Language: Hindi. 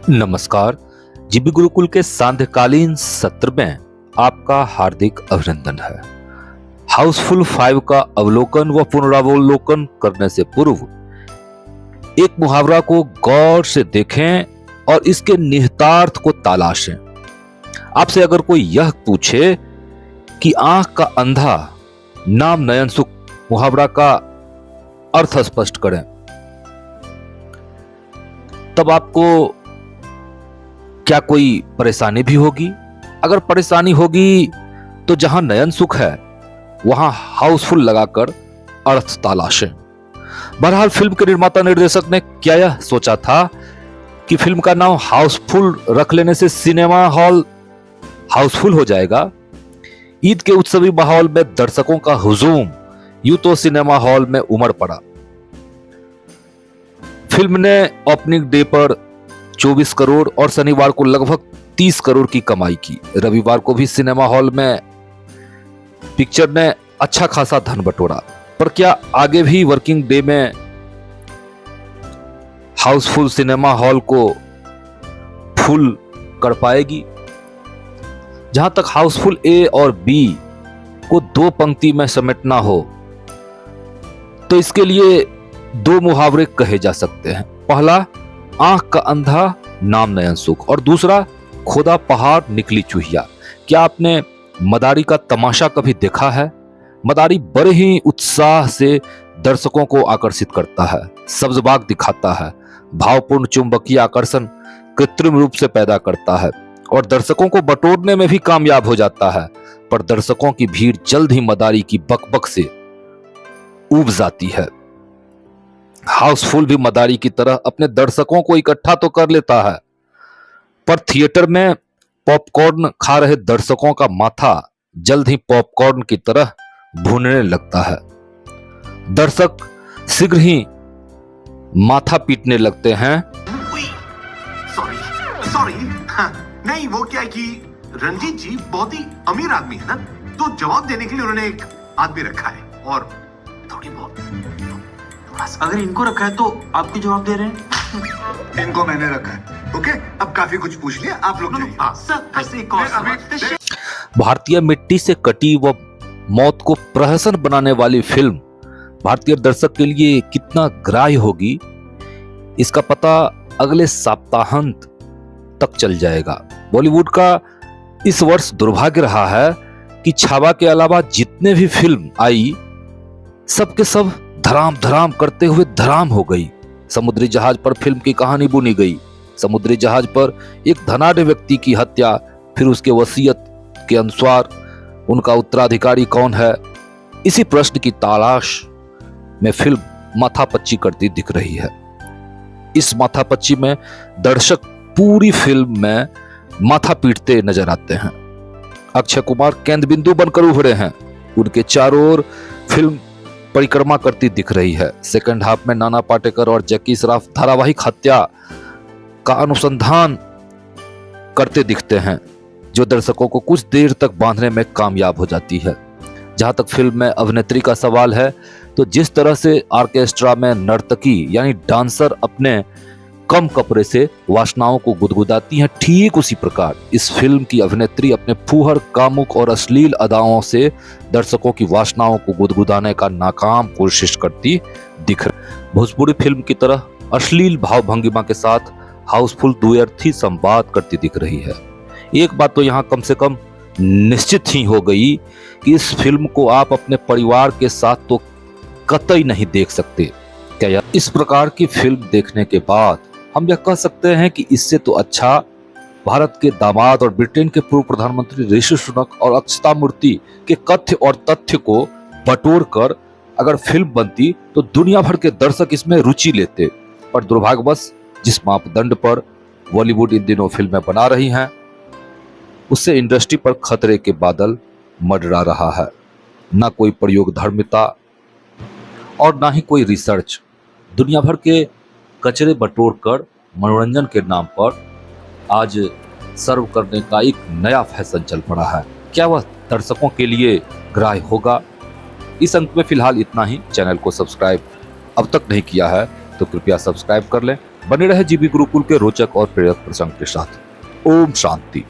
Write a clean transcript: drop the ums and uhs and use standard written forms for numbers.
नमस्कार। जीबी गुरुकुल के सांध्यकालीन सत्र में आपका हार्दिक अभिनंदन है। हाउसफुल 5 का अवलोकन व पुनरावलोकन करने से पूर्व एक मुहावरा को गौर से देखें और इसके निहितार्थ को तलाशें। आपसे अगर कोई यह पूछे कि आंख का अंधा नाम नयन सुख मुहावरा का अर्थ स्पष्ट करें, तब आपको क्या कोई परेशानी भी होगी? अगर परेशानी होगी तो जहां नयन सुख है वहां हाउसफुल लगाकर अर्थ तलाशें। बहरहाल फिल्म के निर्माता निर्देशक ने क्या यह सोचा था कि फिल्म का नाम हाउसफुल रख लेने से सिनेमा हॉल हाउसफुल हो जाएगा? ईद के उत्सवी माहौल में दर्शकों का हुजूम यूं तो सिनेमा हॉल में उमड़ पड़ा। फिल्म ने ओपनिंग डे पर 24 करोड़ और शनिवार को लगभग 30 करोड़ की कमाई की। रविवार को भी सिनेमा हॉल में पिक्चर ने अच्छा खासा धन बटोरा। पर क्या आगे भी वर्किंग डे में हाउसफुल सिनेमा हॉल को फुल कर पाएगी? जहां तक हाउसफुल ए और बी को दो पंक्ति में समेटना हो तो इसके लिए दो मुहावरे कहे जा सकते हैं। पहला, आंख का अंधा नाम नयन सुख, और दूसरा, खुदा पहाड़ निकली चूहिया। क्या आपने मदारी का तमाशा कभी देखा है? मदारी बड़े ही उत्साह से दर्शकों को आकर्षित करता है, सब्जबाग दिखाता है, भावपूर्ण चुंबकीय आकर्षण कृत्रिम रूप से पैदा करता है और दर्शकों को बटोरने में भी कामयाब हो जाता है। पर दर्शकों की भीड़ जल्द ही मदारी की बकबक से ऊब जाती है। हाउसफुल भी मदारी की तरह अपने दर्शकों को इकट्ठा तो कर लेता है, पर थिएटर में पॉपकॉर्न खा रहे दर्शकों का माथा जल्द ही पॉपकॉर्न की तरह भूनने लगता है। दर्शक शीघ्र ही माथा पीटने लगते हैं। सॉरी नहीं, वो क्या है कि रंजीत जी बहुत ही अमीर आदमी है ना, तो जवाब देने के लिए उन्होंने एक आदमी रखा है और थोड़ी बहुत अगर इनको रखा है तो आपको जवाब दे रहे हैं। इनको मैंने रखा है। ओके, अब काफी कुछ पूछ लिया, आप लोग जाइए। भारतीय मिट्टी से कटी व मौत को प्रहसन बनाने वाली फिल्म भारतीय दर्शक के लिए कितना ग्राह्य होगी, इसका पता अगले सप्ताहांत तक चल जाएगा। बॉलीवुड का इस वर्ष दुर्भाग्य रहा है कि छावा के अलावा जितने भी फिल्म आई सबके सब धराम धराम करते हुए धराम हो गई। समुद्री जहाज पर फिल्म की कहानी बुनी गई। समुद्री जहाज पर एक धनाढ्य व्यक्ति की हत्या, फिर उसके वसीयत के अनुसार उनका उत्तराधिकारी कौन है, इसी प्रश्न की तलाश में फिल्म माथापच्ची करती दिख रही है। इस माथापच्ची में दर्शक पूरी फिल्म में माथा पीटते नजर आते हैं। अक्षय कुमार केंद्र बिंदु बनकर उभरे हैं। उनके चारों ओर फिल्म परिक्रमा करती दिख रही है। सेकंड हाफ में नाना पाटेकर और जैकी श्रॉफ धारावाहिक हत्या का अनुसंधान करते दिखते हैं, जो दर्शकों को कुछ देर तक बांधने में कामयाब हो जाती है। जहां तक फिल्म में अभिनेत्री का सवाल है, तो जिस तरह से ऑर्केस्ट्रा में नर्तकी यानी डांसर अपने कम कपड़े से वासनाओं को गुदगुदाती हैं, ठीक उसी प्रकार इस फिल्म की अभिनेत्री अपने फूहड़, कामुक और अश्लील अदाओं से दर्शकों की वासनाओं को गुदगुदाने का नाकाम कोशिश करती दिख रही। भोजपुरी फिल्म की तरह अश्लील भाव भंगिमा के साथ हाउसफुल द्व्यर्थी संवाद करती दिख रही है। एक बात तो यहाँ कम से कम निश्चित ही हो गई कि इस फिल्म को आप अपने परिवार के साथ तो कतई नहीं देख सकते। क्या इस प्रकार की फिल्म देखने के बाद हम यह कह सकते हैं कि इससे तो अच्छा भारत के दामाद और ब्रिटेन के पूर्व प्रधानमंत्री ऋषि सुनक और अक्षता मूर्ति के कथ्य और तथ्य को बटोर कर अगर फिल्म बनती तो दुनिया भर के दर्शक इसमें रुचि लेते। पर दुर्भाग्यवश जिस मापदंड पर बॉलीवुड इन दिनों फिल्में बना रही हैं, उससे इंडस्ट्री पर खतरे के बादल मंडरा रहा है। ना कोई प्रयोगधर्मिता और ना ही कोई रिसर्च। दुनिया भर के कचरे बटोर कर मनोरंजन के नाम पर आज सर्व करने का एक नया फैशन चल पड़ा है। क्या वह दर्शकों के लिए ग्राह्य होगा? इस अंक में फिलहाल इतना ही। चैनल को सब्सक्राइब अब तक नहीं किया है तो कृपया सब्सक्राइब कर लें बने रहे जीबी गुरुकुल के रोचक और प्रेरक प्रसंग के साथ। ओम शांति।